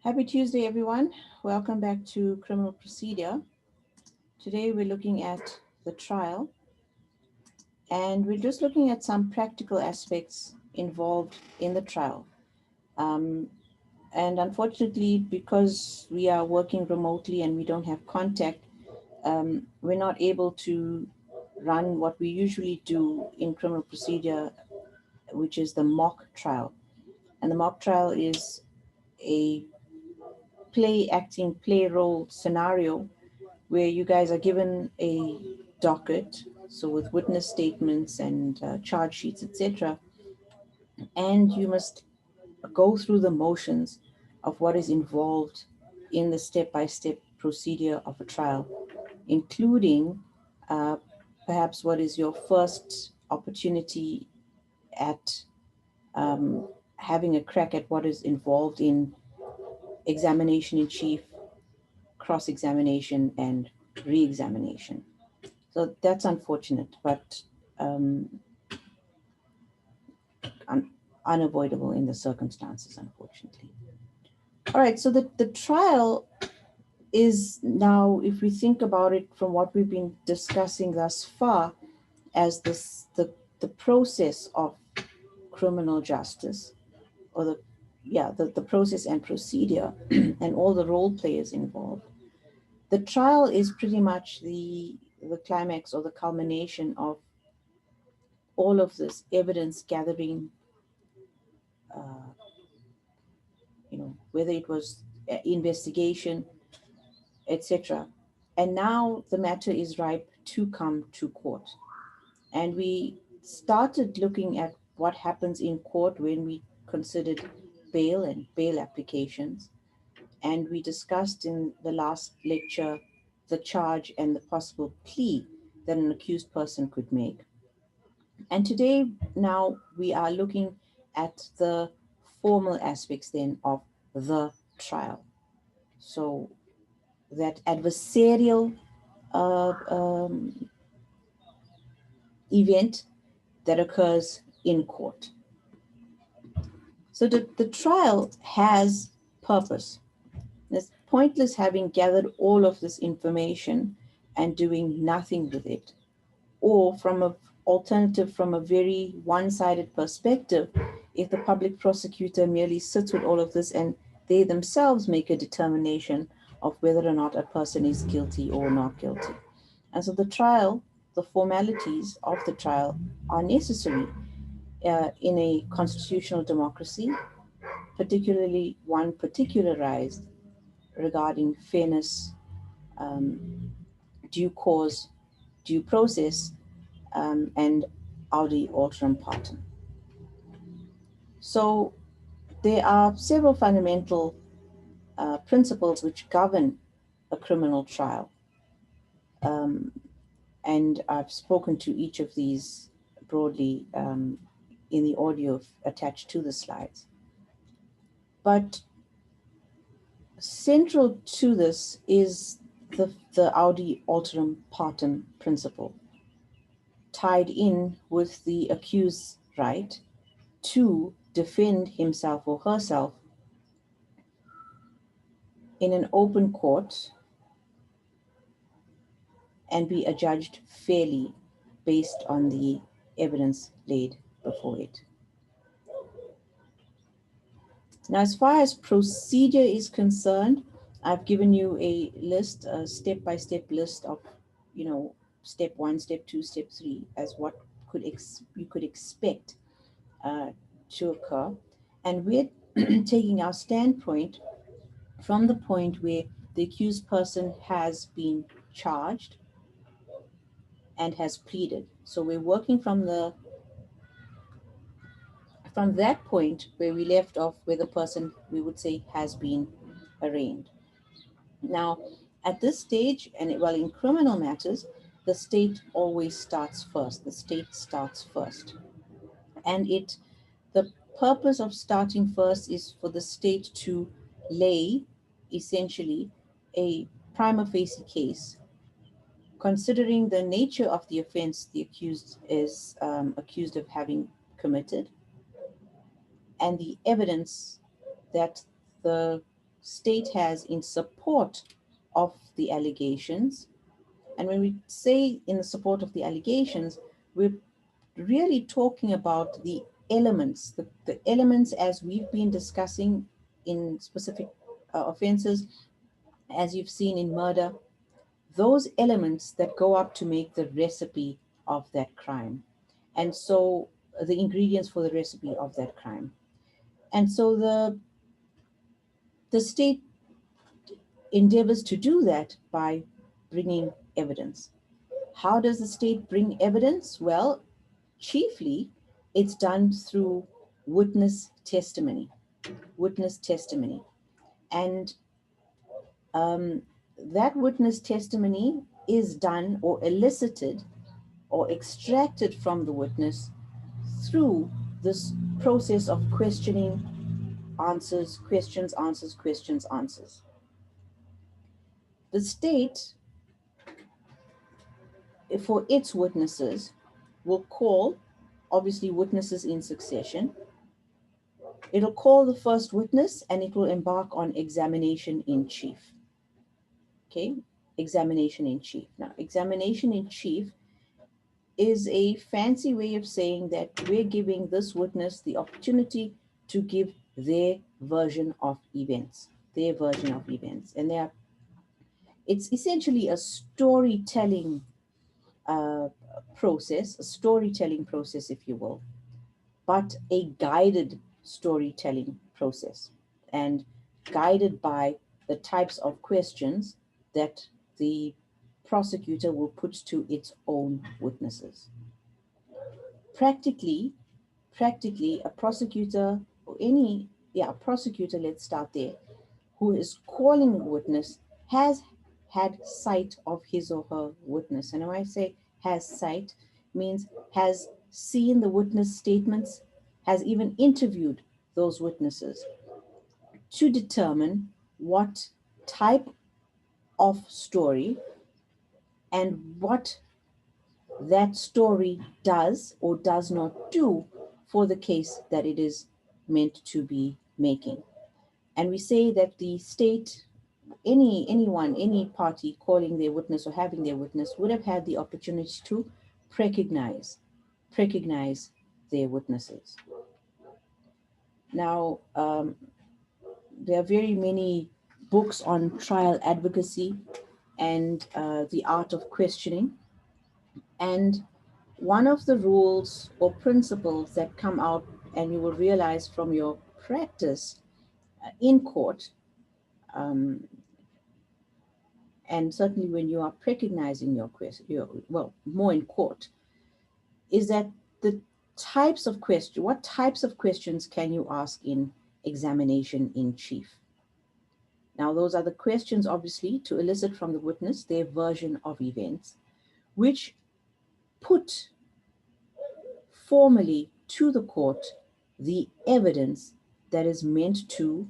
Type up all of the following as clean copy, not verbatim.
Happy Tuesday, everyone. Welcome back to Criminal Procedure. Today we're looking at the trial, and we're just looking at some practical aspects involved in the trial. Um, and unfortunately, because we are working remotely and we don't have contact, we're not able to run what we usually do in criminal procedure, which is the mock trial. And the mock trial is a play role scenario where you guys are given a docket, so with witness statements and charge sheets, etc., and you must go through the motions of what is involved in the step-by-step procedure of a trial, including uh, perhaps what is your first opportunity at having a crack at what is involved in examination in chief, cross-examination, and re-examination. So that's unfortunate, but um, un- unavoidable in the circumstances, unfortunately. All right, so the trial is now, if we think about it from what we've been discussing thus far, as the process of criminal justice, or the process and procedure, and all the role players involved. The trial is pretty much the climax or the culmination of all of this evidence gathering, uh, whether it was investigation, etc. And now the matter is ripe to come to court. And we started looking at what happens in court when we considered bail and bail applications. And we discussed in the last lecture the charge and the possible plea that an accused person could make. And today, now we are looking at the formal aspects then of the trial. So that adversarial uh, um, event that occurs in court. So the trial has purpose. It's pointless having gathered all of this information and doing nothing with it. Or from a alternative, from a very one-sided perspective, if the public prosecutor merely sits with all of this and they themselves make a determination of whether or not a person is guilty or not guilty. And so the trial, the formalities of the trial are necessary in a constitutional democracy, particularly one particularized regarding fairness, um, due cause, due process, and audi alteram partem. So there are several fundamental principles which govern a criminal trial. Um, and I've spoken to each of these broadly in the audio attached to the slides. But central to this is the audi alteram partem principle, tied in with the accused's right to defend himself or herself in an open court and be adjudged fairly based on the evidence laid before it. Now, as far as procedure is concerned, I've given you a list, a step-by-step list of, step one, step two, step three, as what you could expect to occur. And we're taking our standpoint from the point where the accused person has been charged and has pleaded. So we're working from that point where we left off, where the person, we would say, has been arraigned. Now, at this stage, and well, in criminal matters, the state always starts first. The state starts first. And the purpose of starting first is for the state to lay, essentially, a prima facie case, considering the nature of the offense the accused is accused of having committed, and the evidence that the state has in support of the allegations. And when we say in the support of the allegations, we're really talking about the elements, the elements as we've been discussing in specific offenses, as you've seen in murder, those elements that go up to make the recipe of that crime. And so the ingredients for the recipe of that crime. And so the state endeavors to do that by bringing evidence. How does the state bring evidence? Well, chiefly it's done through witness testimony. Witness testimony. And that witness testimony is done or elicited or extracted from the witness through this process of questioning, answers, questions, answers, questions, answers. The state, for its witnesses, will call, obviously, witnesses in succession. It'll call the first witness and it will embark on examination in chief. Okay, examination in chief. Now, examination in chief is a fancy way of saying that we're giving this witness the opportunity to give their version of events, their version of events. And it's essentially a storytelling process, a storytelling process, if you will, but a guided storytelling process and guided by the types of questions that the prosecutor will put to its own witnesses. Practically, a prosecutor or prosecutor, let's start there, who is calling a witness has had sight of his or her witness. And when I say has sight, means has seen the witness statements, has even interviewed those witnesses to determine what type of story and what that story does or does not do for the case that it is meant to be making. And we say that the state, any party calling their witness or having their witness would have had the opportunity to recognize their witnesses. Now, there are very many books on trial advocacy and the art of questioning. And one of the rules or principles that come out, and you will realize from your practice in court, and certainly when you are recognizing your question, well, more in court, is that the types of question, what types of questions can you ask in examination in chief? Now, those are the questions, obviously, to elicit from the witness their version of events, which put formally to the court the evidence that is meant to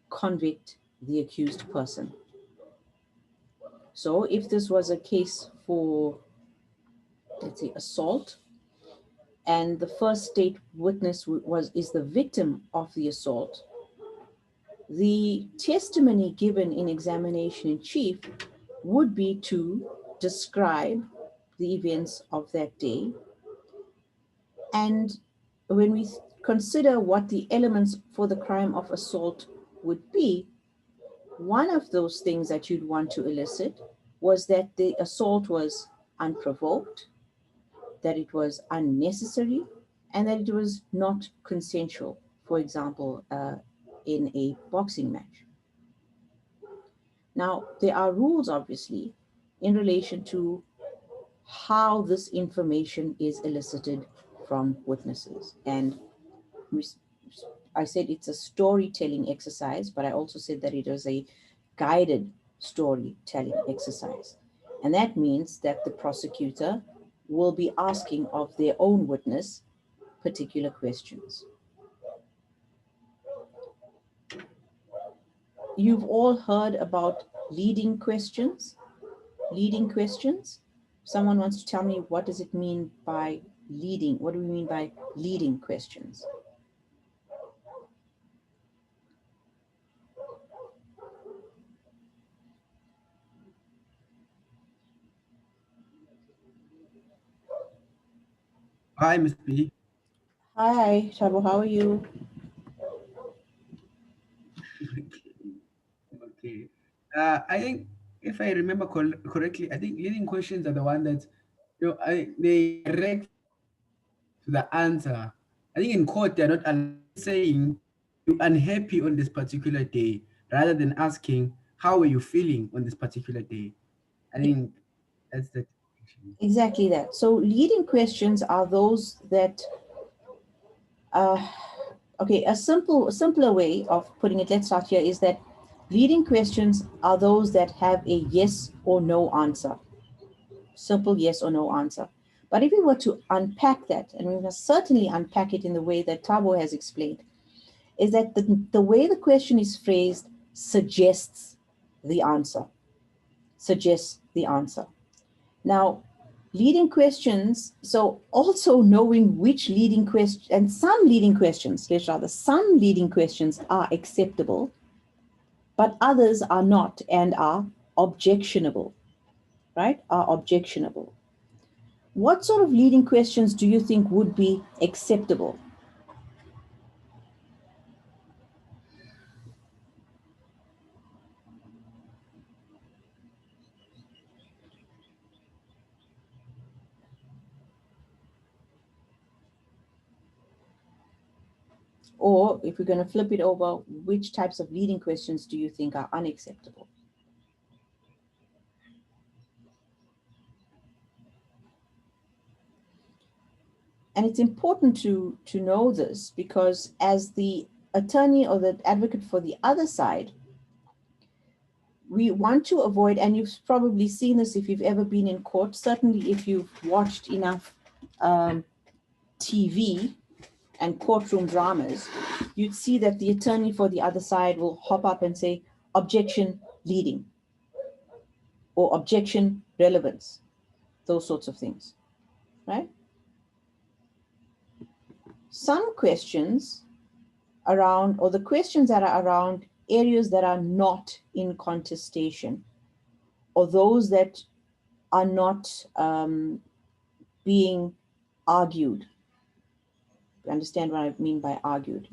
convict the accused person. So if this was a case for, let's say, assault, and the first state witness is the victim of the assault, the testimony given in examination in chief would be to describe the events of that day. And when we consider what the elements for the crime of assault would be, one of those things that you'd want to elicit was that the assault was unprovoked, that it was unnecessary, and that it was not consensual, for example, in a boxing match. Now, there are rules, obviously, in relation to how this information is elicited from witnesses. And I said it's a storytelling exercise, but I also said that it is a guided storytelling exercise. And that means that the prosecutor will be asking of their own witness particular questions. You've all heard about leading questions. Leading questions. Someone wants to tell me, what does it mean by leading? What do we mean by leading questions? Hi, Ms. B. Hi, Tabo, how are you? Okay. I think if I remember correctly, I think leading questions are the one that they direct to the answer. I think in court they're not saying you unhappy on this particular day rather than asking how were you feeling on this particular day. I think that's the distinction. Exactly that. So leading questions are those that, uh, okay, a simpler way of putting it, let's start here, is that leading questions are those that have a yes or no answer. Simple yes or no answer. But if we were to unpack that, and we must certainly unpack it in the way that Tabo has explained, is that the way the question is phrased suggests the answer, suggests the answer. Now, leading questions, so also knowing which leading question, and some leading questions, let's rather, some leading questions are acceptable, but others are not and are objectionable, right? Are objectionable. What sort of leading questions do you think would be acceptable? Or if we're going to flip it over, which types of leading questions do you think are unacceptable? And it's important to know this because as the attorney or the advocate for the other side, we want to avoid, and you've probably seen this if you've ever been in court, certainly if you've watched enough um, TV and courtroom dramas, you'd see that the attorney for the other side will hop up and say, objection leading, or objection relevance, those sorts of things, right? Some questions around, or the questions that are around areas that are not in contestation, or those that are not being argued. You understand what I mean by argued,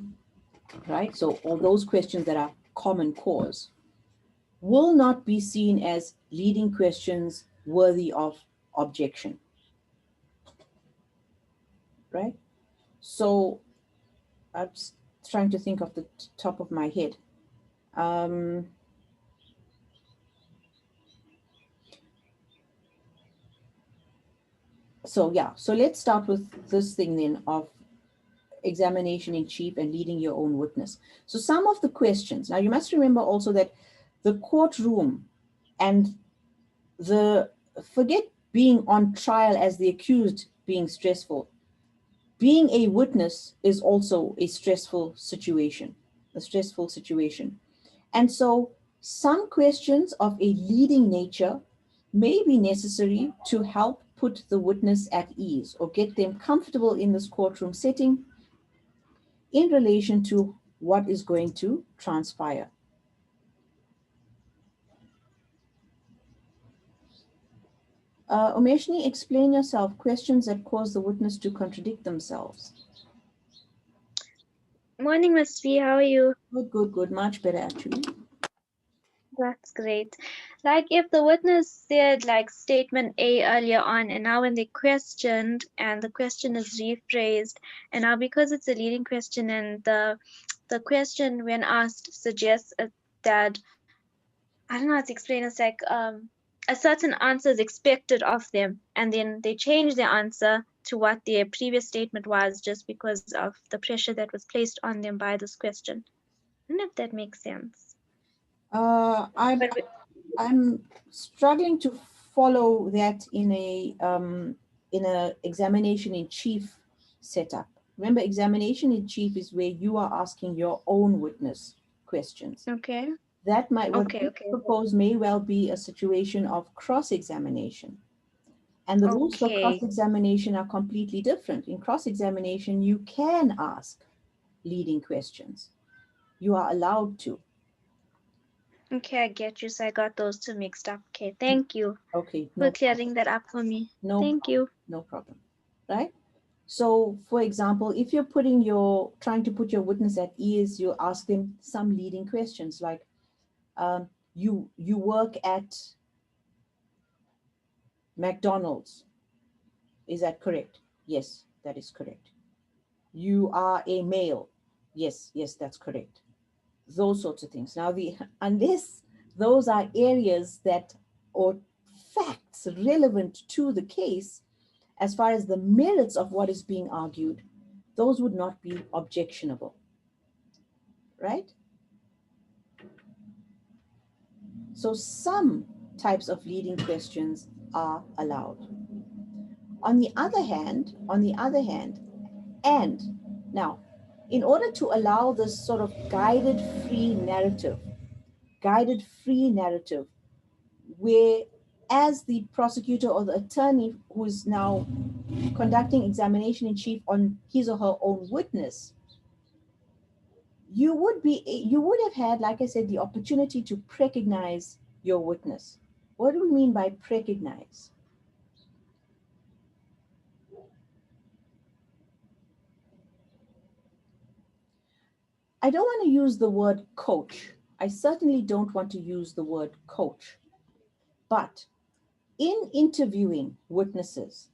right? So all those questions that are common cause will not be seen as leading questions worthy of objection, right? So I'm just trying to think of the top of my head. Um, so yeah, so let's start with this thing then of examination in chief and leading your own witness. So some of the questions, now you must remember also that the courtroom and the, forget being on trial as the accused being stressful, being a witness is also a stressful situation, a stressful situation. And so some questions of a leading nature may be necessary to help put the witness at ease or get them comfortable in this courtroom setting in relation to what is going to transpire. Umeshni, explain yourself. Questions that cause the witness to contradict themselves. Morning, Miss V. How are you? Good, good, good. Much better, actually. That's great. Like if the witness said like statement A earlier on, and now when they questioned and the question is rephrased, and now because it's a leading question and the question when asked suggests that I don't know how to explain. It's like a certain answer is expected of them, and then they change their answer to what their previous statement was just because of the pressure that was placed on them by this question. I don't know if that makes sense. Uh, I'm But I'm struggling to follow that in a examination in chief setup. Remember, examination in chief is where you are asking your own witness questions. okay, That might, what okay, you okay, propose may well be a situation of cross-examination. And the rules for okay, cross-examination are completely different. In cross-examination, you can ask leading questions. You are allowed to. okay. I get you. So I got those two mixed up. Okay, thank you Okay, for no problem. clearing that up for me. No Thank problem. you. No problem. Right? So for example, if you're trying to put your witness at ease, you ask them some leading questions like, you work at McDonald's. Is that correct? Yes, that is correct. You are a male. Yes, yes, that's correct. Those sorts of things. Now, unless those are areas that, or facts relevant to the case, as far as the merits of what is being argued, those would not be objectionable, right? So some types of leading questions are allowed. On the other hand, and now, in order to allow this sort of guided free narrative, where as the prosecutor or the attorney who is now conducting examination in chief on his or her own witness, you would have had, like I said, the opportunity to precognize your witness. What do we mean by precognize? I don't want to use the word coach. I certainly don't want to use the word coach. But in interviewing witnesses,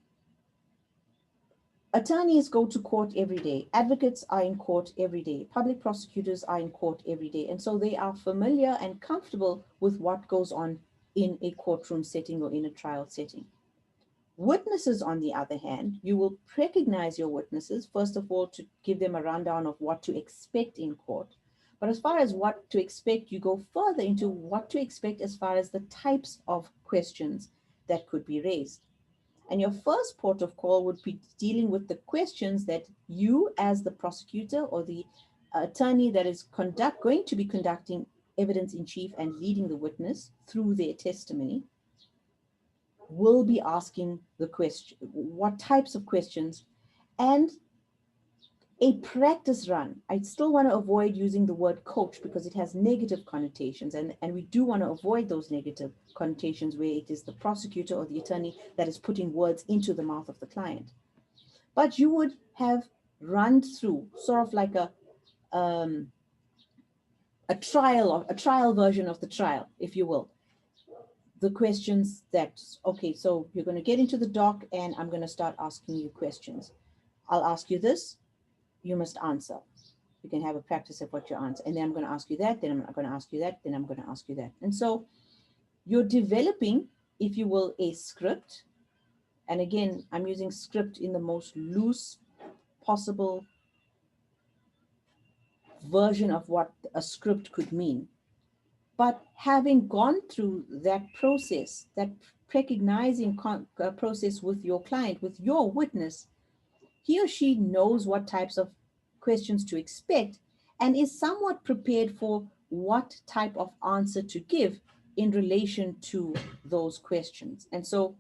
attorneys go to court every day. Advocates are in court every day. Public prosecutors are in court every day. And so they are familiar and comfortable with what goes on in a courtroom setting or in a trial setting. Witnesses, on the other hand, you will recognize your witnesses, first of all, to give them a rundown of what to expect in court. But as far as what to expect, you go further into what to expect as far as the types of questions that could be raised. And your first port of call would be dealing with the questions that you, as the prosecutor or the attorney that is going to be conducting evidence in chief and leading the witness through their testimony, will be asking the question, what types of questions, and a practice run. I still want to avoid using the word coach because it has negative connotations, and we do want to avoid those negative connotations where it is the prosecutor or the attorney that is putting words into the mouth of the client. But you would have run through sort of like a trial version of the trial, if you will. The questions that, okay, so you're going to get into the dock and I'm going to start asking you questions. I'll ask you this, you must answer. You can have a practice of what you answer. And then I'm going to ask you that, then I'm going to ask you that, then I'm going to ask you that. And so you're developing, if you will, a script. And again, I'm using script in the most loose possible version of what a script could mean. But having gone through that process, that recognizing process with your client, with your witness, he or she knows what types of questions to expect and is somewhat prepared for what type of answer to give in relation to those questions. And so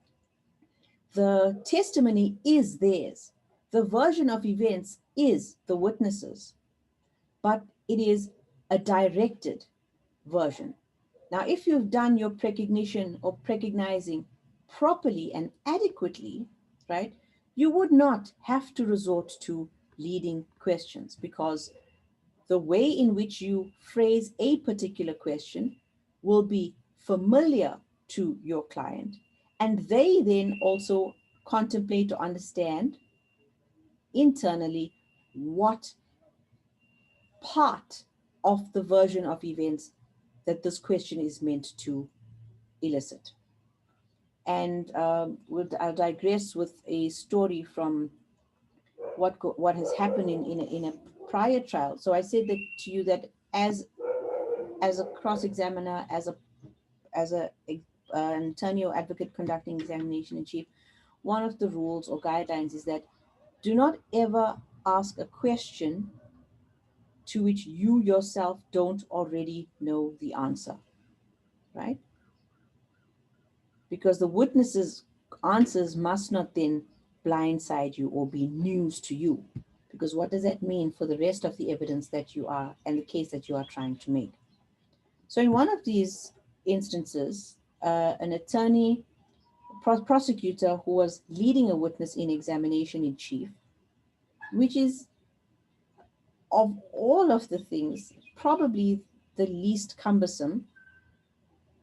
the testimony is theirs. The version of events is the witnesses, but it is a directed version. Now, if you've done your precognition or precognizing properly and adequately, right, you would not have to resort to leading questions because the way in which you phrase a particular question will be familiar to your client. And they then also contemplate or understand internally what part of the version of events that this question is meant to elicit. And I'll digress with a story from what has happened in a prior trial. So I said that to you that as a cross-examiner, as an attorney or advocate conducting examination in chief, one of the rules or guidelines is that do not ever ask a question to which you yourself don't already know the answer, right? Because the witnesses' answers must not then blindside you or be news to you. Because what does that mean for the rest of the evidence that you are and the case that you are trying to make? So in one of these instances, an attorney, prosecutor who was leading a witness in examination in chief which is, of all of the things, probably the least cumbersome,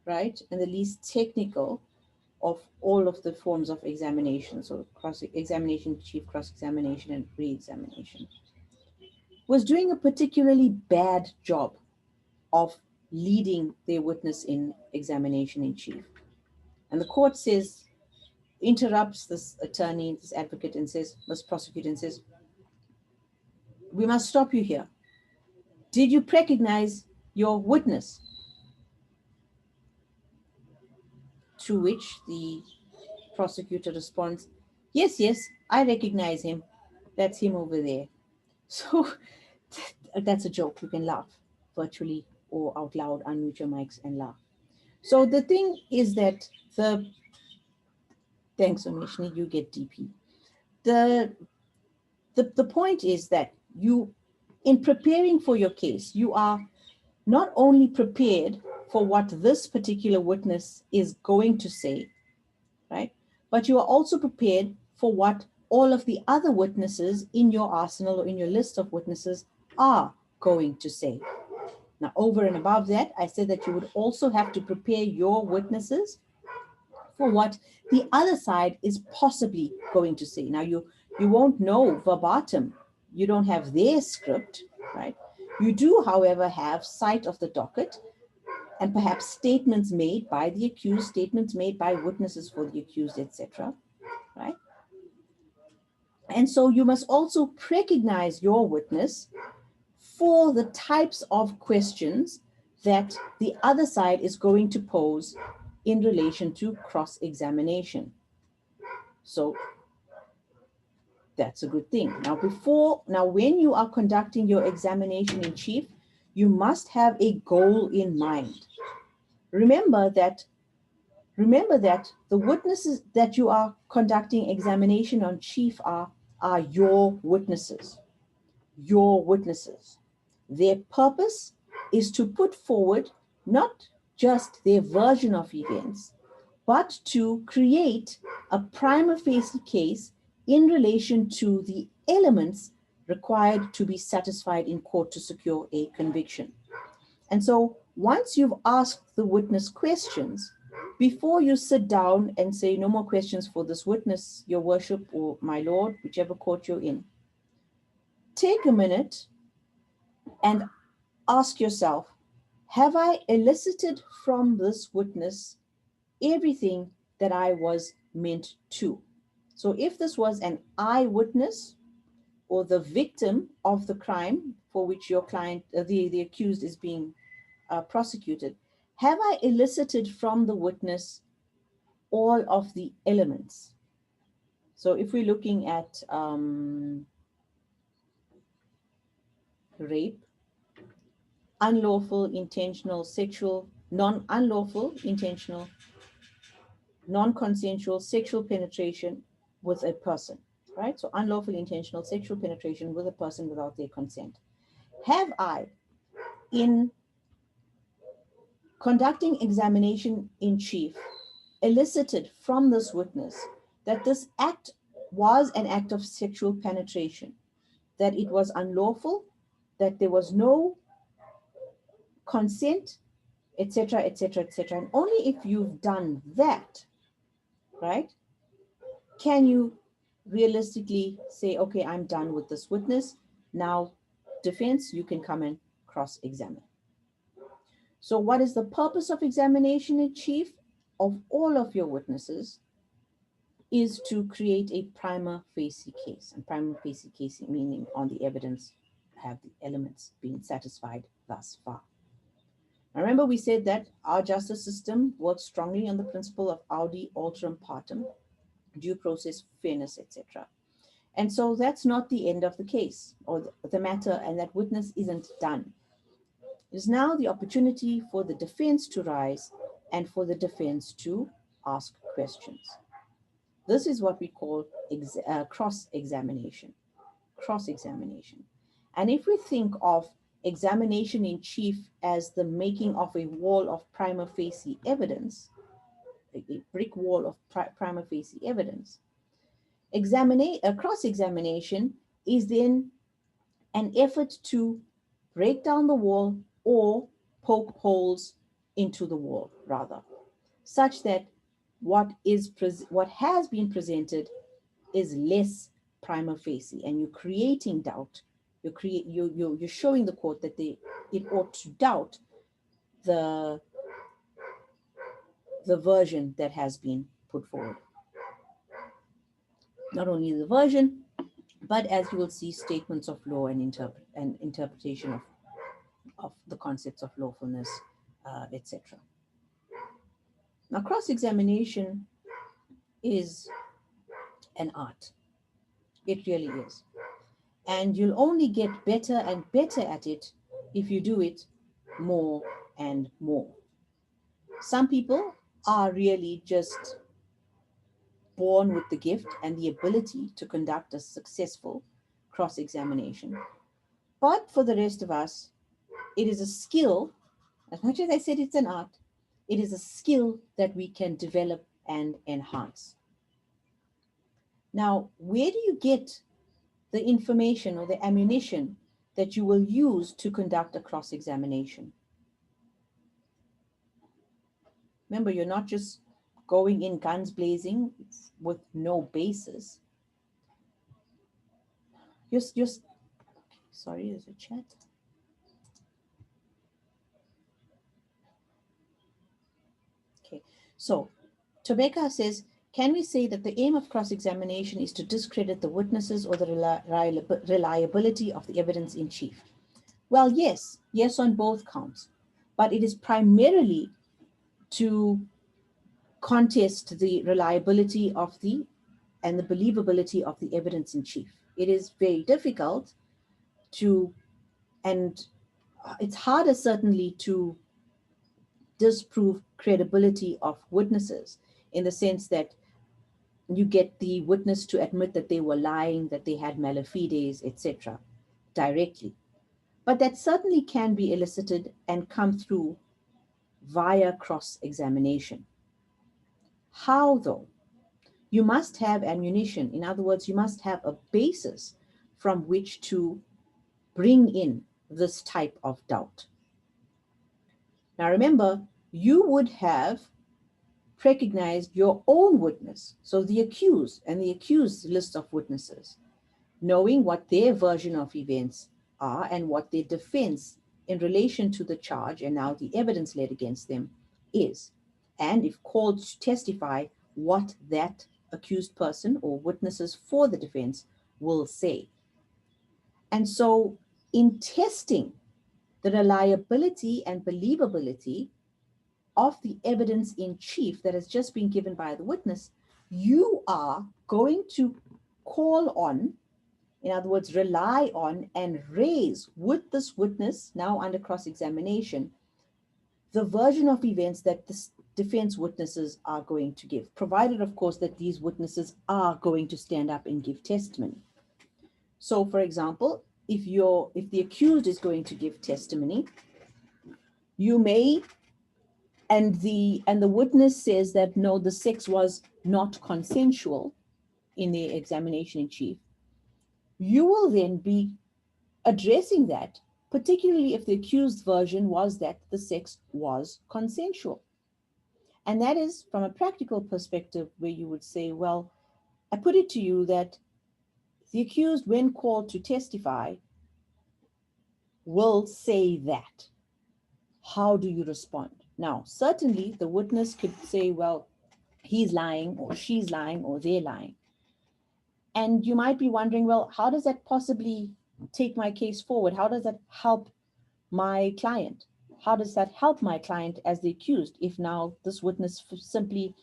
right? And the least technical of all of the forms of examination. So cross-examination, chief cross-examination, and re-examination, was doing a particularly bad job of leading their witness in examination in chief. And the court says, interrupts this attorney, this advocate, and says, this prosecutor, and says, we must stop you here. Did you recognize your witness? To which the prosecutor responds, yes, yes, I recognize him. That's him over there. So that's a joke. You can laugh virtually or out loud, unmute your mics and laugh. So the thing is that thanks, Omeshni, you get DP. The point is that you, in preparing for your case, you are not only prepared for what this particular witness is going to say, right? But you are also prepared for what all of the other witnesses in your arsenal or in your list of witnesses are going to say. Now, over and above that, I said that you would also have to prepare your witnesses for what the other side is possibly going to say. Now, you won't know verbatim. You don't have their script, right? You do, however, have sight of the docket and perhaps statements made by the accused, statements made by witnesses for the accused, etc., right? And so you must also recognize your witness for the types of questions that the other side is going to pose in relation to cross-examination. So that's a good thing. Now, when you are conducting your examination in chief, you must have a goal in mind. Remember that the witnesses that you are conducting examination on chief are your witnesses. Your witnesses. Their purpose is to put forward not just their version of events, but to create a prima facie case in relation to the elements required to be satisfied in court to secure a conviction. And so once you've asked the witness questions, before you sit down and say, no more questions for this witness, your worship, or my lord, whichever court you're in, take a minute and ask yourself, have I elicited from this witness everything that I was meant to? So if this was an eyewitness or the victim of the crime for which your client, the accused, is being prosecuted, have I elicited from the witness all of the elements? So if we're looking at rape, unlawful, intentional, sexual, unlawful, intentional, non-consensual sexual penetration with a person, right? So unlawful, intentional sexual penetration with a person without their consent. Have I, in conducting examination in chief, elicited from this witness that this act was an act of sexual penetration, that it was unlawful, that there was no consent, etc., etc., etc. And only if you've done that, right, can you realistically say, okay, I'm done with this witness. Now, defense, you can come and cross-examine. So what is the purpose of examination in chief of all of your witnesses? Is to create a prima facie case. And prima facie case meaning on the evidence have the elements being satisfied thus far. Remember, we said that our justice system works strongly on the principle of audi alteram partem, due process, fairness, etc. And so that's not the end of the case or the matter, and that witness isn't done. There's now the opportunity for the defense to rise and for the defense to ask questions. This is what we call cross-examination. Cross-examination. And if we think of examination in chief as the making of a wall of prima facie evidence, a brick wall of prima facie evidence, cross-examination is then an effort to break down the wall or poke holes into the wall, rather, such that what has been presented is less prima facie, and you're creating doubt. You're showing the court that it ought to doubt the version that has been put forward. Not only the version, but as you will see, statements of law and interpretation of the concepts of lawfulness, etc. Now, cross-examination is an art. It really is. And you'll only get better and better at it if you do it more and more. Some people are really just born with the gift and the ability to conduct a successful cross-examination. But for the rest of us, it is a skill. As much as I said it's an art, it is a skill that we can develop and enhance. Now, where do you get the information or the ammunition that you will use to conduct a cross-examination? Remember, you're not just going in guns blazing with no basis. Sorry, there's a chat. Okay, so Tobeka says, can we say that the aim of cross-examination is to discredit the witnesses or the reliability of the evidence in chief? Well, yes on both counts, but it is primarily to contest the reliability of and the believability of the evidence in chief. It is very difficult and it's harder certainly to disprove credibility of witnesses, in the sense that you get the witness to admit that they were lying, that they had malafides, etc., directly. But that certainly can be elicited and come through via cross-examination. How though? You must have ammunition. In other words, you must have a basis from which to bring in this type of doubt. Now remember, you would have recognized your own witness, so the accused and the accused list of witnesses, knowing what their version of events are and what their defense in relation to the charge and now the evidence laid against them is, and if called to testify, what that accused person or witnesses for the defense will say. And so in testing the reliability and believability of the evidence in chief that has just been given by the witness, you are going to call on, in other words, rely on and raise with this witness, now under cross-examination, the version of events that the defense witnesses are going to give, provided, of course, that these witnesses are going to stand up and give testimony. So, for example, if the accused is going to give testimony, you may, and the witness says that no, the sex was not consensual in the examination in chief, you will then be addressing that, particularly if the accused version was that the sex was consensual. And that is from a practical perspective where you would say, well, I put it to you that the accused, when called to testify, will say that. How do you respond? Now, certainly the witness could say, well, he's lying or she's lying or they're lying. And you might be wondering, well, how does that possibly take my case forward? How does that help my client? How does that help my client as the accused if now this witness simply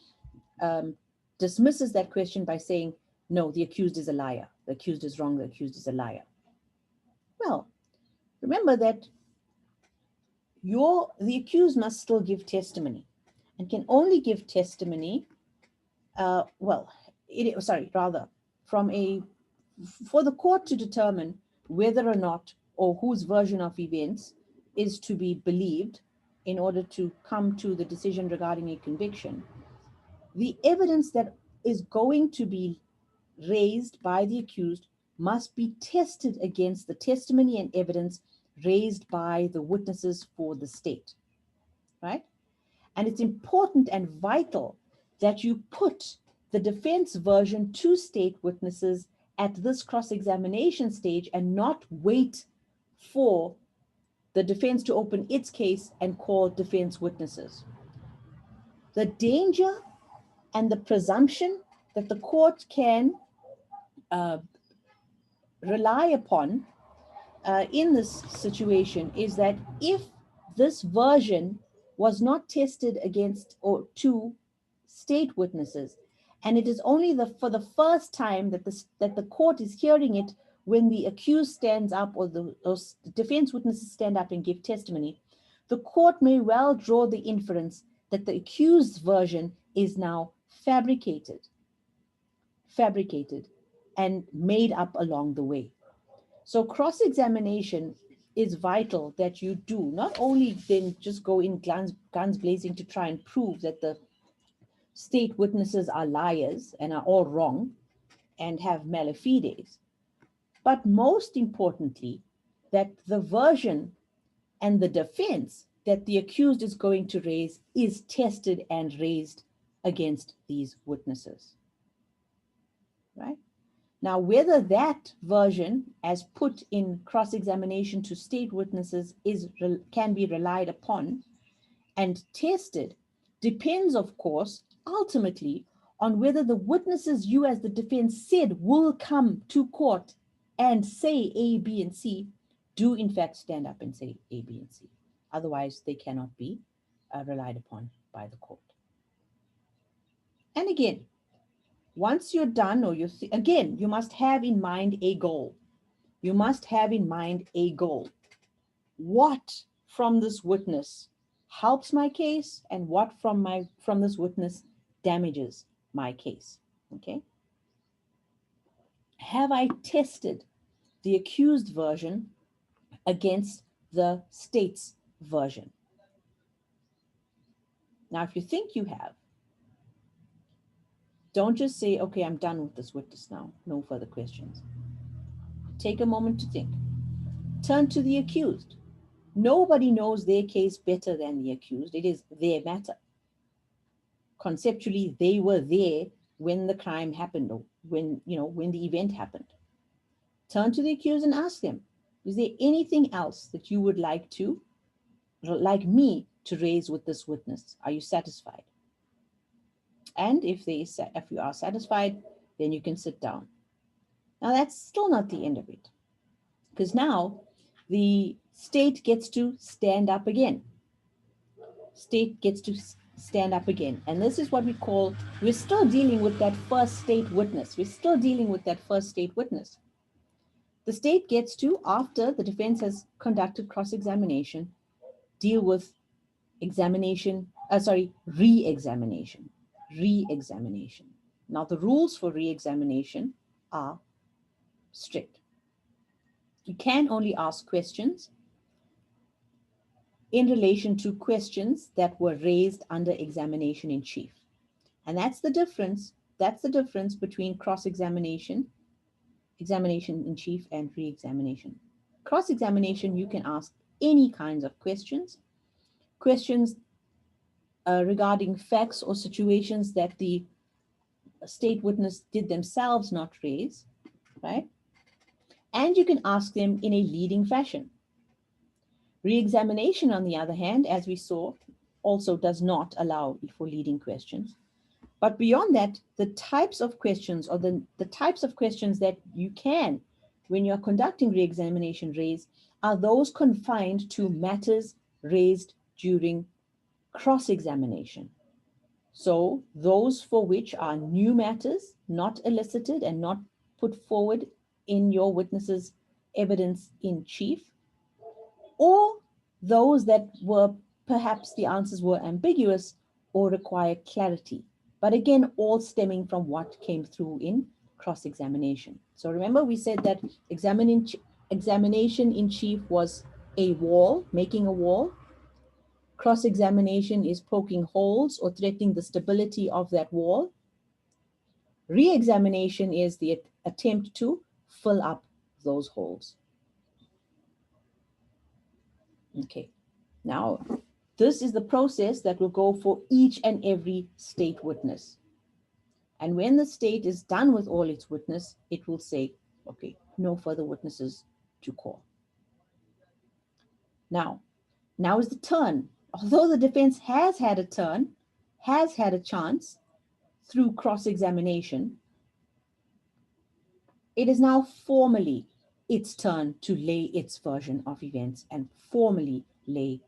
dismisses that question by saying, no, the accused is a liar. The accused is wrong. The accused is a liar. Well, remember that the accused must still give testimony and can only give testimony, for the court to determine whether or not or whose version of events is to be believed in order to come to the decision regarding a conviction. The evidence that is going to be raised by the accused must be tested against the testimony and evidence raised by the witnesses for the state, right? And it's important and vital that you put the defense version to state witnesses at this cross-examination stage and not wait for the defense to open its case and call defense witnesses. The danger and the presumption that the court can rely upon in this situation is that if this version was not tested against or to state witnesses, and it is only for the first time that the court is hearing it when the accused stands up or the defense witnesses stand up and give testimony, the court may well draw the inference that the accused's version is now fabricated and made up along the way. So cross-examination is vital that you do, not only then just go in guns blazing to try and prove that the state witnesses are liars and are all wrong and have mala fides, but most importantly, that the version and the defense that the accused is going to raise is tested and raised against these witnesses, right? Now, whether that version as put in cross-examination to state witnesses can be relied upon and tested depends, of course, ultimately on whether the witnesses you as the defense said will come to court and say A, B, and C do in fact stand up and say A, B, and C. Otherwise, they cannot be relied upon by the court. And again, once you're done, or again, you must have in mind a goal. You must have in mind a goal. What from this witness helps my case, and what from this witness damages my case? Okay. Have I tested the accused version against the state's version? Now, if you think you have, don't just say, okay, I'm done with this witness now. No further questions. Take a moment to think. Turn to the accused. Nobody knows their case better than the accused. It is their matter. Conceptually, they were there when the crime happened, or when the event happened. Turn to the accused and ask them, is there anything else that you would like me to raise with this witness? Are you satisfied? And if you are satisfied, then you can sit down. Now, that's still not the end of it, because now the state gets to stand up again. State gets to stand up again. And this is what we call, we're still dealing with that first state witness. We're still dealing with that first state witness. The state gets to, after the defense has conducted cross-examination, deal with re-examination. Re-examination. Now, the rules for re-examination are strict. You can only ask questions in relation to questions that were raised under examination in chief. And that's the difference. That's the difference between cross-examination, examination in chief, and re-examination. Cross-examination, you can ask any kinds of questions regarding facts or situations that the state witness did themselves not raise, right? And you can ask them in a leading fashion. Re-examination, on the other hand, as we saw, also does not allow for leading questions. But beyond that, the types of questions, or the types of questions that you can, when you're conducting re-examination, raise are those confined to matters raised during cross-examination. So those for which are new matters, not elicited and not put forward in your witness's evidence in chief, or those that were perhaps the answers were ambiguous or require clarity. But again, all stemming from what came through in cross-examination. So remember, we said that examination in chief was a wall, making a wall. Cross-examination is poking holes or threatening the stability of that wall. Re-examination is the attempt to fill up those holes. Okay, now this is the process that will go for each and every state witness. And when the state is done with all its witness, it will say, okay, no further witnesses to call. Now is the turn. Although the defense has had a turn, has had a chance through cross-examination, it is now formally its turn to lay its version of events and formally lay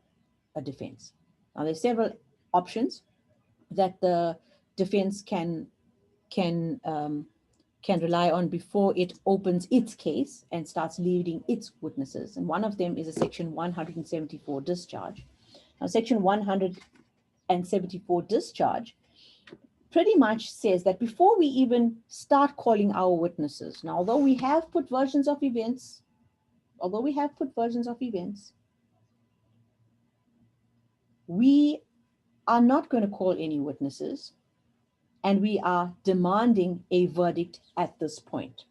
a defense. Now, there's several options that the defense can rely on before it opens its case and starts leading its witnesses. And one of them is a Section 174 discharge. Now, Section 174 discharge pretty much says that before we even start calling our witnesses, now, although we have put versions of events, we are not going to call any witnesses, and we are demanding a verdict at this point.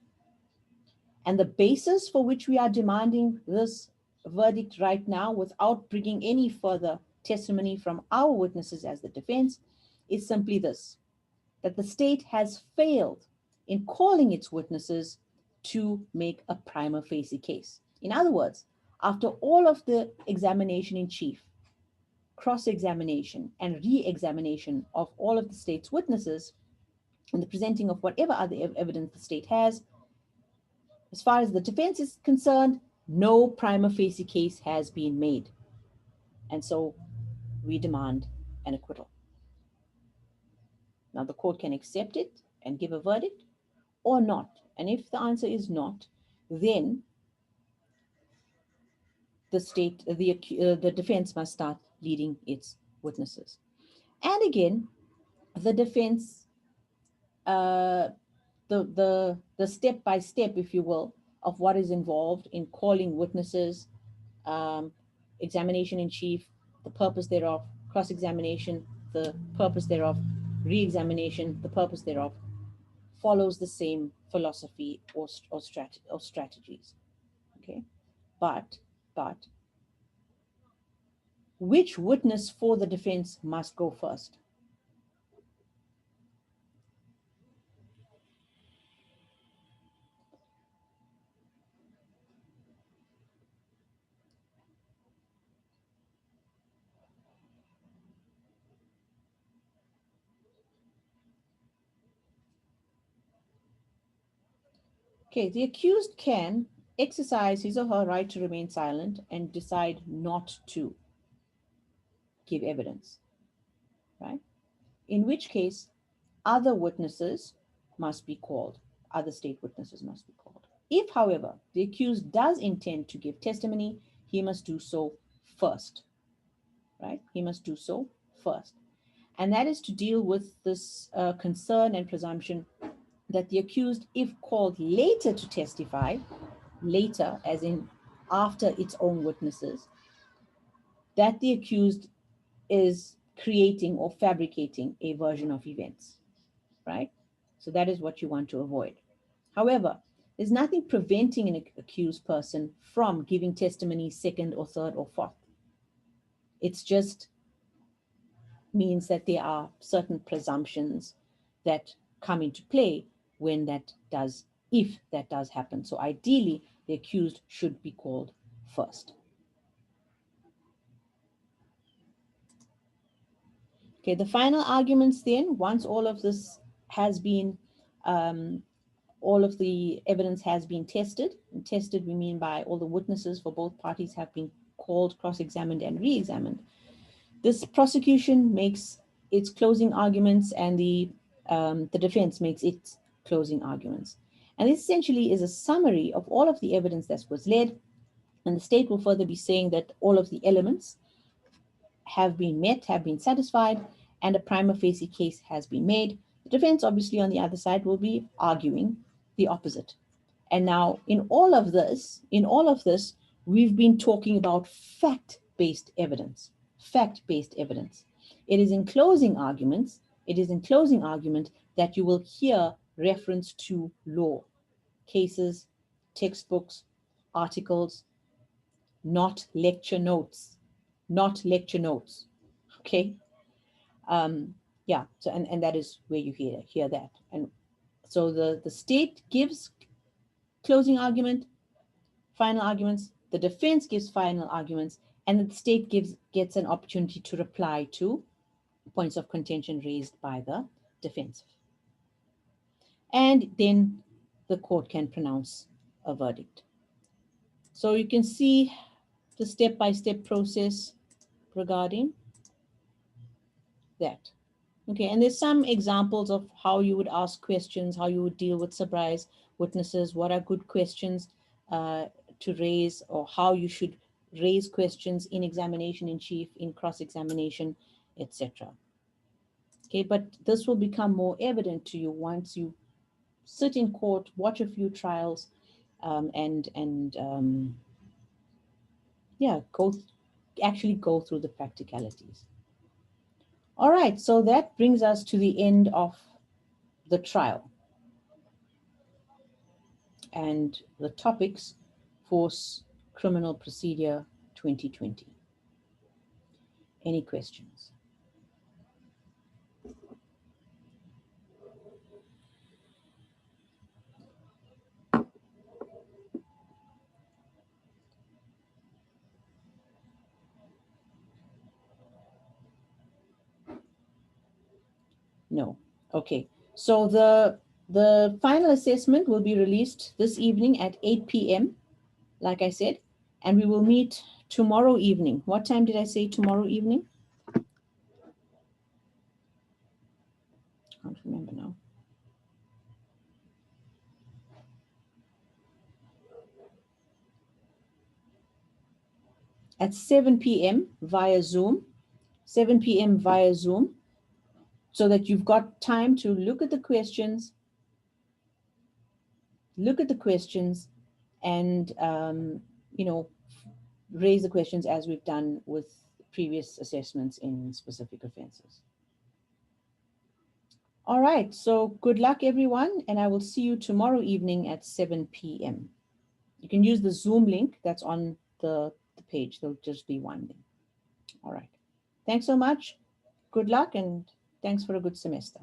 And the basis for which we are demanding this verdict right now, without bringing any further testimony from our witnesses as the defense, is simply this: that the state has failed in calling its witnesses to make a prima facie case. In other words, after all of the examination in chief, cross-examination and re-examination of all of the state's witnesses, and the presenting of whatever other evidence the state has, as far as the defense is concerned, no prima facie case has been made. And so we demand an acquittal. Now, the court can accept it and give a verdict or not. And if the answer is not, then the defense must start leading its witnesses. And again, the defense, the step-by-step, if you will, of what is involved in calling witnesses, examination in chief, the purpose thereof, cross-examination, the purpose thereof, re-examination, the purpose thereof, follows the same philosophy or strategies. Okay, but which witness for the defense must go first? Okay, the accused can exercise his or her right to remain silent and decide not to give evidence, right? In which case, other witnesses must be called, other state witnesses must be called. If, however, the accused does intend to give testimony, he must do so first, right? He must do so first. And that is to deal with this concern and presumption that the accused, if called later to testify, later as in after its own witnesses, that the accused is creating or fabricating a version of events, right? So that is what you want to avoid. However, there's nothing preventing an accused person from giving testimony second or third or fourth. It's just means that there are certain presumptions that come into play when that does, if that does happen. So ideally, the accused should be called first. Okay, the final arguments then, once all of this has been, all of the evidence has been tested, and tested we mean by all the witnesses for both parties have been called, cross-examined and re-examined. This prosecution makes its closing arguments and the defense makes its closing arguments. And this essentially is a summary of all of the evidence that was led, and the state will further be saying that all of the elements have been met, have been satisfied, and a prima facie case has been made. The defense, obviously, on the other side will be arguing the opposite. And now in all of this, we've been talking about fact-based evidence, fact-based evidence. It is in closing argument that you will hear reference to law, cases, textbooks, articles, not lecture notes, not lecture notes. Okay. Yeah, so and that is where you hear that. And so the state gives closing argument, final arguments, the defense gives final arguments, and the state gets an opportunity to reply to points of contention raised by the defense. And then the court can pronounce a verdict. So you can see the step-by-step process regarding that. Okay, and there's some examples of how you would ask questions, how you would deal with surprise witnesses, what are good questions to raise, or how you should raise questions in examination in chief, in cross-examination, etc. Okay, but this will become more evident to you once you sit in court, watch a few trials, yeah, actually go through the practicalities. All right, so that brings us to the end of the trial and the topics for Criminal Procedure 2020. Any questions? No. Okay. So the final assessment will be released this evening at 8 p.m., like I said, and we will meet tomorrow evening. What time did I say tomorrow evening? I can't remember now. At 7 p.m. via Zoom, 7 p.m. via Zoom, so that you've got time to look at the questions, and, you know, raise the questions as we've done with previous assessments in specific offenses. All right, so good luck everyone, and I will see you tomorrow evening at 7 p.m. You can use the Zoom link that's on the page. There'll just be one link. All right, thanks so much. Good luck and thanks for a good semester.